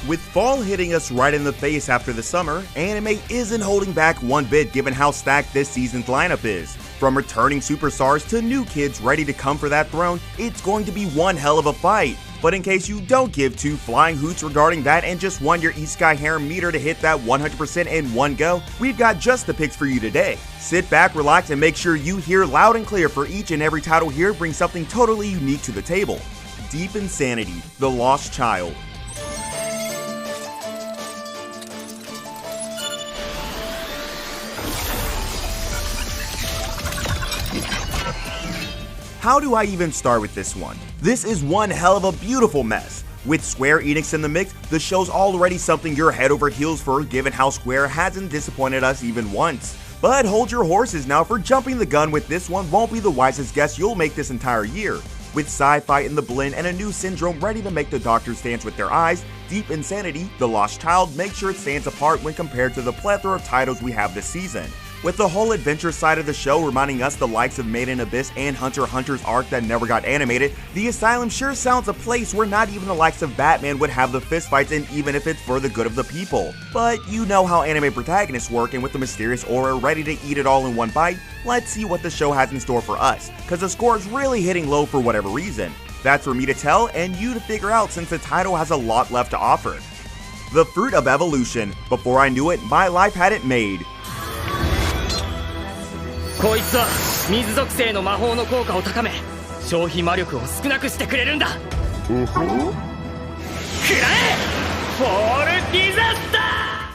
With fall hitting us right in the face after the summer, anime isn't holding back one bit given how stacked this season's lineup is. From returning superstars to new kids ready to come for that throne, it's going to be one hell of a fight. But in case you don't give two flying hoots regarding that and just want your Isekai harem meter to hit that 100% in one go, we've got just the picks for you today. Sit back, relax, and make sure you hear loud and clear, for each and every title here brings something totally unique to the table. Deep Insanity, The Lost Child. How do I even start with this one? This is one hell of a beautiful mess. With Square Enix in the mix, the show's already something you're head over heels for given how Square hasn't disappointed us even once. But hold your horses now, for jumping the gun with this one won't be the wisest guess you'll make this entire year. With sci-fi in the blend and a new syndrome ready to make the doctors dance with their eyes, Deep Insanity, The Lost Child makes sure it stands apart when compared to the plethora of titles we have this season. With the whole adventure side of the show reminding us the likes of Made in Abyss and Hunter x Hunter's arc that never got animated, the asylum sure sounds a place where not even the likes of Batman would have the fistfights, and even if it's for the good of the people. But you know how anime protagonists work, and with the mysterious aura ready to eat it all in one bite, let's see what the show has in store for us, cause the score is really hitting low for whatever reason. That's for me to tell and you to figure out, since the title has a lot left to offer. The Fruit of Evolution. Before I knew it, my life had it made. こいつは水属性の魔法の効果を高め、消費魔力を少なくしてくれるんだ。くらえ！フォールディザスタ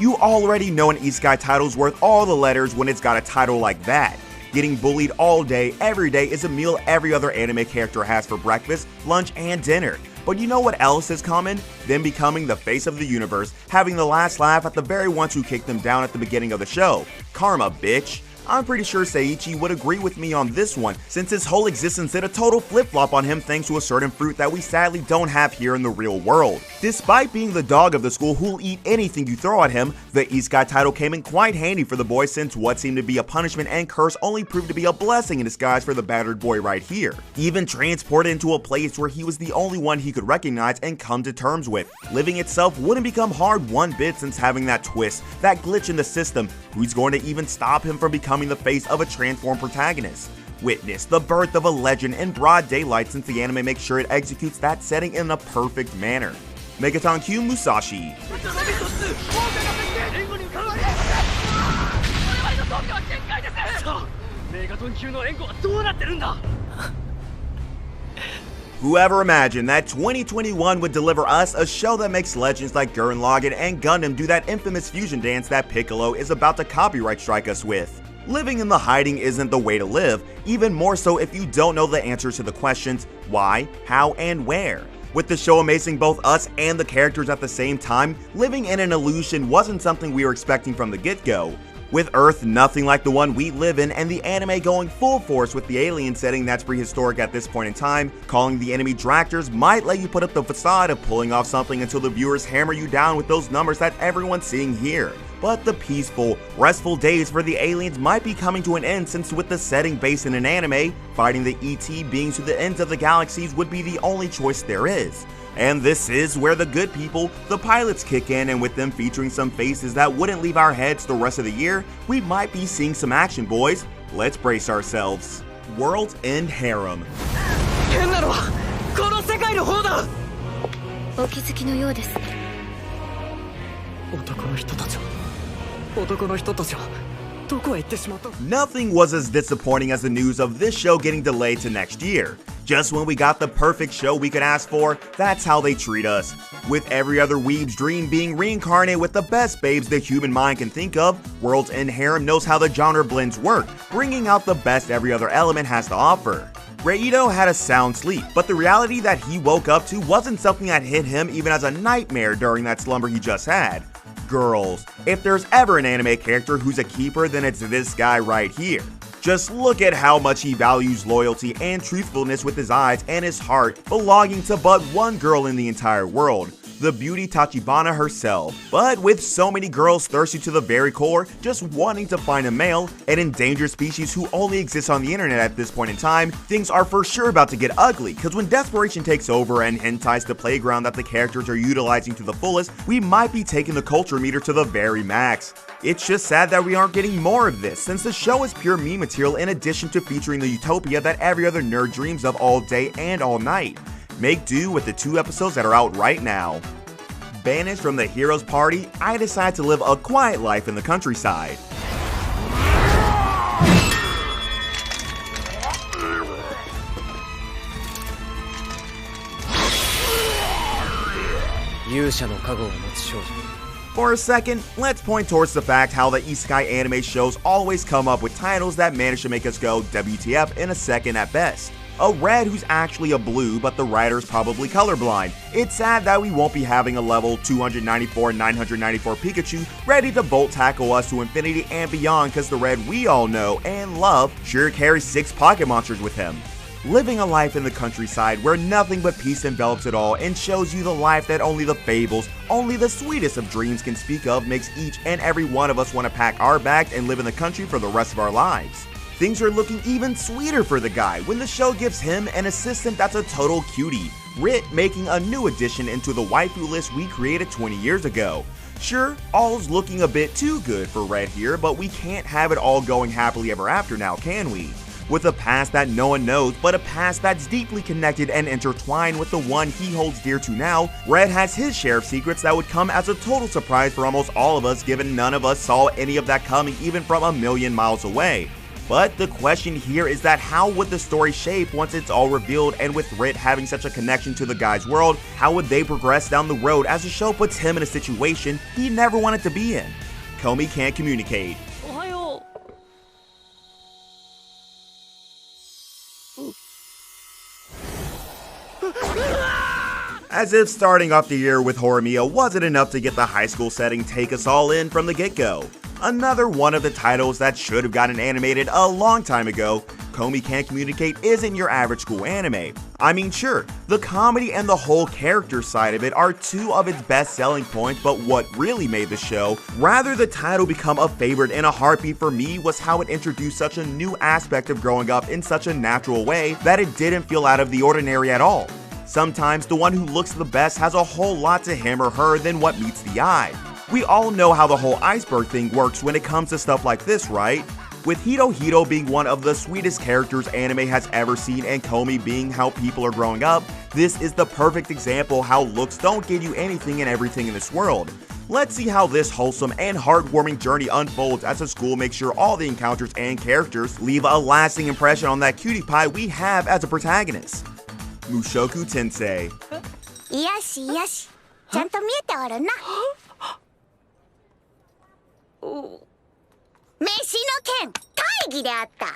ー! You already know an Isekai title's worth all the letters when it's got a title like that. Getting bullied all day, every day is a meal every other anime character has for breakfast, lunch, and dinner. But you know what else is common? Them becoming the face of the universe, having the last laugh at the very ones who kicked them down at the beginning of the show. Karma, bitch. I'm pretty sure Seiichi would agree with me on this one, since his whole existence did a total flip-flop on him thanks to a certain fruit that we sadly don't have here in the real world. Despite being the dog of the school who'll eat anything you throw at him, the Isekai title came in quite handy for the boy, since what seemed to be a punishment and curse only proved to be a blessing in disguise for the battered boy right here. Even transported into a place where he was the only one he could recognize and come to terms with. Living itself wouldn't become hard one bit, since having that twist, that glitch in the system, who's going to even stop him from becoming the face of a transformed protagonist? Witness the birth of a legend in broad daylight, since the anime makes sure it executes that setting in a perfect manner. Megaton-kyuu Musashi. Whoever imagined that 2021 would deliver us a show that makes legends like Gurren Lagann and Gundam do that infamous fusion dance that Piccolo is about to copyright strike us with? Living in the hiding isn't the way to live, even more so if you don't know the answers to the questions why, how, and where. With the show amazing both us and the characters at the same time, living in an illusion wasn't something we were expecting from the get-go. With Earth nothing like the one we live in, and the anime going full force with the alien setting that's prehistoric at this point in time, calling the enemy Dractors might let you put up the facade of pulling off something until the viewers hammer you down with those numbers that everyone's seeing here. But the peaceful, restful days for the aliens might be coming to an end, since with the setting based in an anime, fighting the ET beings to the ends of the galaxies would be the only choice there is. And this is where the good people, the pilots, kick in, and with them featuring some faces that wouldn't leave our heads the rest of the year, we might be seeing some action, boys. Let's brace ourselves. World's End Harem. 変なのはこの世界の方だ。お気づきのようですね。男の人たちはどこへ行ってしまった。 Nothing was as disappointing as the news of this show getting delayed to next year. Just when we got the perfect show we could ask for, that's how they treat us. With every other weeb's dream being reincarnated with the best babes the human mind can think of, World's End Harem knows how the genre blends work, bringing out the best every other element has to offer. Reito had a sound sleep, but the reality that he woke up to wasn't something that hit him even as a nightmare during that slumber he just had. Girls. If there's ever an anime character who's a keeper, then it's this guy right here. Just look at how much he values loyalty and truthfulness with his eyes and his heart, belonging to but one girl in the entire world. the beauty Tachibana herself. But with so many girls thirsty to the very core, just wanting to find a male, an endangered species who only exists on the internet at this point in time, things are for sure about to get ugly, cause when desperation takes over and hentai's the playground that the characters are utilizing to the fullest, we might be taking the culture meter to the very max. It's just sad that we aren't getting more of this, since the show is pure meme material in addition to featuring the utopia that every other nerd dreams of all day and all night. Make do with the 2 episodes that are out right now. Banished from the hero's party, I decide to live a quiet life in the countryside. For a second, let's point towards the fact how the Isekai anime shows always come up with titles that manage to make us go WTF in a second at best. A red who's actually a blue, but the writer's probably colorblind. It's sad that we won't be having a level 294-994 Pikachu ready to bolt tackle us to infinity and beyond, cause the red we all know and love sure carries 6 pocket monsters with him. Living a life in the countryside where nothing but peace envelops it all and shows you the life that only the fables, only the sweetest of dreams can speak of, makes each and every one of us want to pack our bags and live in the country for the rest of our lives. Things are looking even sweeter for the guy when the show gives him an assistant that's a total cutie, Rit making a new addition into the waifu list we created 20 years ago. Sure, all's looking a bit too good for Red here, but we can't have it all going happily ever after now, can we? With a past that no one knows, but a past that's deeply connected and intertwined with the one he holds dear to now, Red has his share of secrets that would come as a total surprise for almost all of us, given none of us saw any of that coming even from a million miles away. But the question here is that how would the story shape once it's all revealed, and with Rit having such a connection to the guy's world, how would they progress down the road as the show puts him in a situation he never wanted to be in? Komi can't communicate. As if starting off the year with Horimiya wasn't enough to get the high school setting take us all in from the get-go. Another one of the titles that should have gotten animated a long time ago, Komi Can't Communicate isn't your average school anime. I mean, sure, the comedy and the whole character side of it are 2 of its best selling points, but what really made the show, rather the title become a favorite in a heartbeat for me, was how it introduced such a new aspect of growing up in such a natural way that it didn't feel out of the ordinary at all. Sometimes the one who looks the best has a whole lot to him or her than what meets the eye. We all know how the whole iceberg thing works when it comes to stuff like this, right? With Hito Hito being one of the sweetest characters anime has ever seen and Komi being how people are growing up, this is the perfect example how looks don't give you anything and everything in this world. Let's see how this wholesome and heartwarming journey unfolds as the school makes sure all the encounters and characters leave a lasting impression on that cutie pie we have as a protagonist. Mushoku Tensei. Yashi yashi. ちゃんと見えておるな。飯の件、会議であった。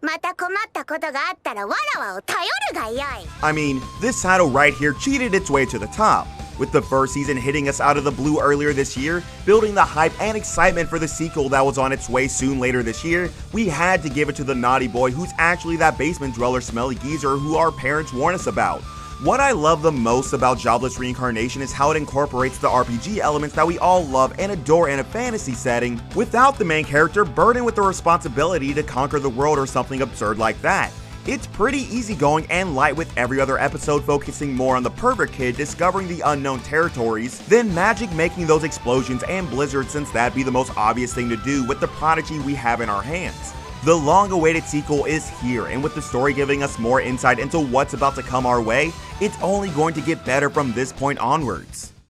また困ったことがあったらわらわを頼るがよい。I mean, this title right here cheated its way to the top. With the first season hitting us out of the blue earlier this year, building the hype and excitement for the sequel that was on its way soon later this year, we had to give it to the naughty boy who's actually that basement dweller smelly geezer who our parents warned us about. What I love the most about Jobless Reincarnation is how it incorporates the RPG elements that we all love and adore in a fantasy setting, without the main character burdened with the responsibility to conquer the world or something absurd like that. It's pretty easygoing and light, with every other episode focusing more on the pervert kid discovering the unknown territories, than magic making those explosions and blizzards, since that'd be the most obvious thing to do with the prodigy we have in our hands. The long-awaited sequel is here, and with the story giving us more insight into what's about to come our way, it's only going to get better from this point onwards.